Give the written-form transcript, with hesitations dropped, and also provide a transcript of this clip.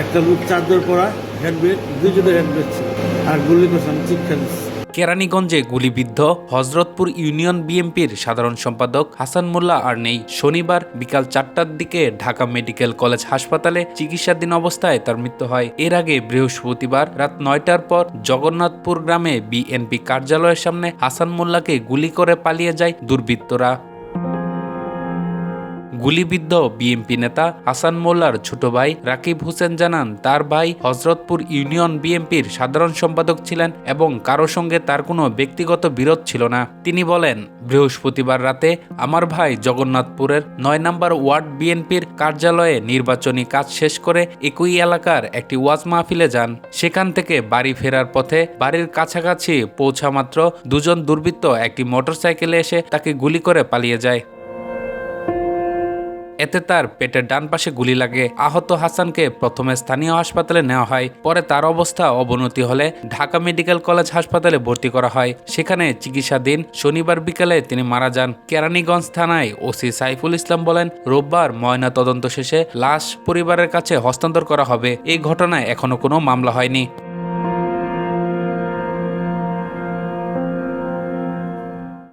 একটা লোক চাদর পরা হ্যান্ডব্রেক, দুজনের হ্যান্ডব্রেক ছিল, আর গুলি করছে, আমি চিৎকার দিচ্ছি। কেরানীগঞ্জে গুলিবিদ্ধ হযরতপুর ইউনিয়ন বিএনপির সাধারণ সম্পাদক হাসান মোল্লা আর নেই। শনিবার বিকাল 4টার দিকে ঢাকা মেডিকেল কলেজ হাসপাতালে চিকিৎসাধীন অবস্থায় তার মৃত্যু হয়। এর আগে বৃহস্পতিবার রাত 9টার পর জগন্নাথপুর গ্রামে বিএনপি কার্যালয়ের সামনে হাসান মোল্লাকে গুলি করে পালিয়ে যায় দুর্বৃত্তরা। গুলিবিদ্ধ বিএনপি নেতা হাসান মোল্লার ছোট ভাই রাকিব হোসেন জানান, তার ভাই হযরতপুর ইউনিয়ন বিএনপির সাধারণ সম্পাদক ছিলেন এবং কারো সঙ্গে তার কোনো ব্যক্তিগত বিরোধ ছিল না। তিনি বলেন, বৃহস্পতিবার রাতে আমার ভাই জগন্নাথপুরের 9 নম্বর ওয়ার্ড বিএনপির কার্যালয়ে নির্বাচনী কাজ শেষ করে একই এলাকার একটি ওয়াজ মাহফিলে যান। সেখান থেকে বাড়ি ফেরার পথে বাড়ির কাছাকাছি পৌঁছামাত্র দুজন দুর্বৃত্ত একটি মোটরসাইকেলে এসে তাকে গুলি করে পালিয়ে যায়। এতে তার পেটের ডান পাশে গুলি লাগে। আহত হাসানকে প্রথমে স্থানীয় হাসপাতালে নেওয়া হয়, পরে তার অবস্থা অবনতি হলে ঢাকা মেডিকেল কলেজ হাসপাতালে ভর্তি করা হয়। সেখানে চিকিৎসাধীন শনিবার বিকেলে তিনি মারা যান। কেরানীগঞ্জ থানায় ওসি সাইফুল ইসলাম বলেন, রোববার ময়না তদন্ত শেষে লাশ পরিবারের কাছে হস্তান্তর করা হবে। এই ঘটনায় এখনো কোনো মামলা হয়নি।